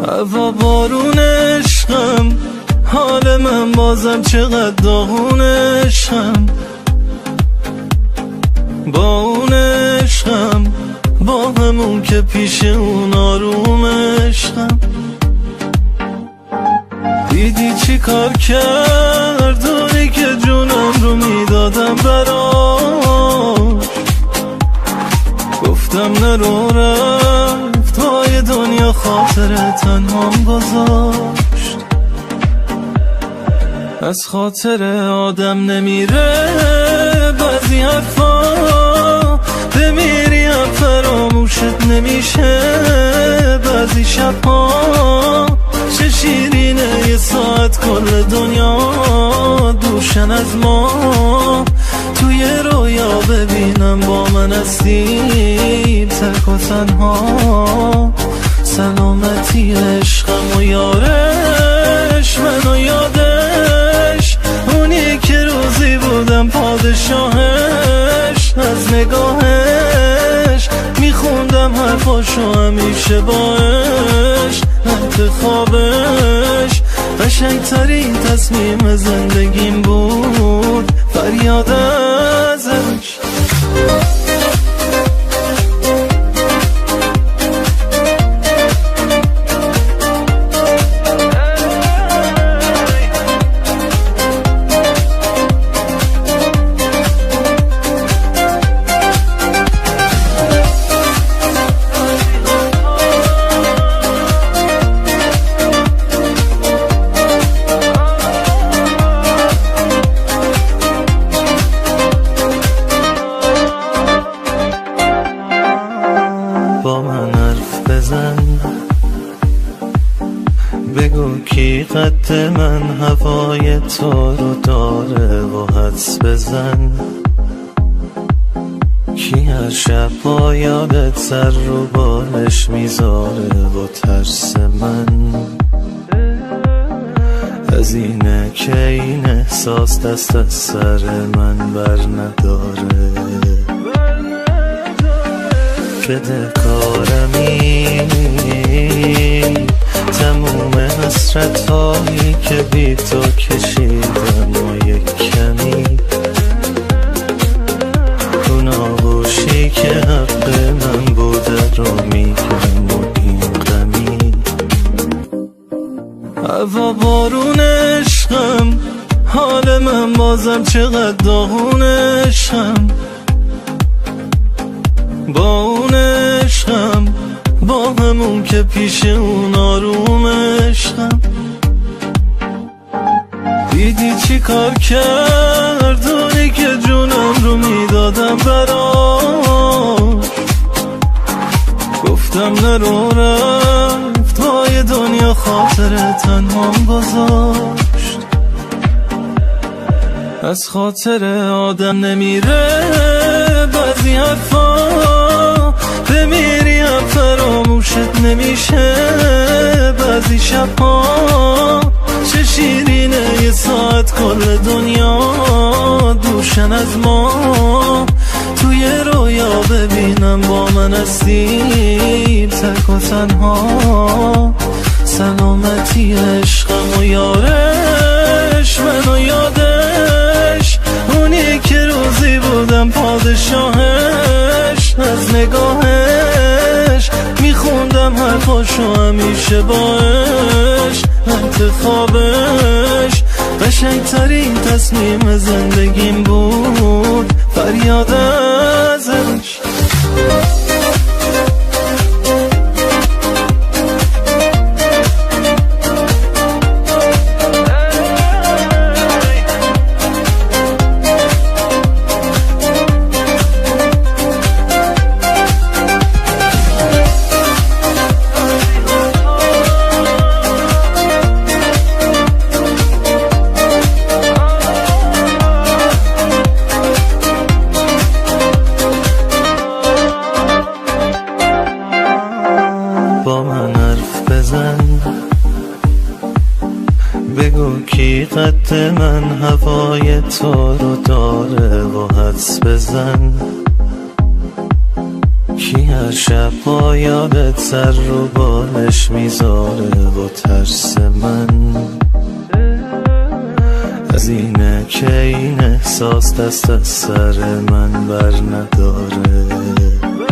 هوا بارون عشقم، حال من بازم چقدر داغون عشقم. با اون عشقم، با همون که پیش اون آروم عشقم. دیدی چی کار کرد اونی که جونم رو میدادم براش. گفتم نرو رفت پای دنیا خاطر تنهام گذاشت. از خاطر آدم نمیره بعضی حرفا، بمیری هم فراموشت نمیشه بعضی شبها. چه شیرینه یه ساعت کل دنیا دوشن از ما. توی رویا ببینم با من هستی تک و تنها. سلامتی عشقم و یارش، من و یادش، اونی که روزی بودم پادشاهش. از نگاهش میخوندم حرفاشو همیشه باش. انتخابش قشنگترین تصمیم زندگیم بود، فریاد ازش. با من حرف بزن، بگو کی قد من هوای تو رو داره و حدس بزن. کی هر شب با یادت سر رو بالش میذاره و ترس من. از اینه که این احساس دست از سر من بر نداره. بده کارمی تموم حسرت هایی که بی تو کشیدم و یک کمی اون آغوشی که حق من بوده رو میگم و این غمی. هوا بارون عشقم، حال من بازم چقدر داغون عشقم. با اون عشقم، با همون که پیش اون آروم عشقم. دیدی چی کار کرد اونی که جونم رو میدادم براش. گفتم نرو رفت پای دنیا خاطر تنهام گذاشت. از خاطر آدم نمیره بعضی حرفا، بمیری هم فراموشت نمیشه بعضی شبها. چه شیرینه یه ساعت کل دنیا دوشن از ما. توی رویا ببینم با من هستی تک و تنها. سلامتی عشقم و یارش، من و یادش، اونی که روزی بودم پادشاهش. از نگاهش میخوندم حرفاشو همیشه باش. انتخابش قشنگترین تصمیم زندگیم بود، فریاد ازش. با من حرف بزن، بگو کی قد من هوای تو رو داره و حدس بزن. کی هر شب با یادت سر رو بالش میذاره و ترس من از اینه که این احساس دست از سر من بر نداره.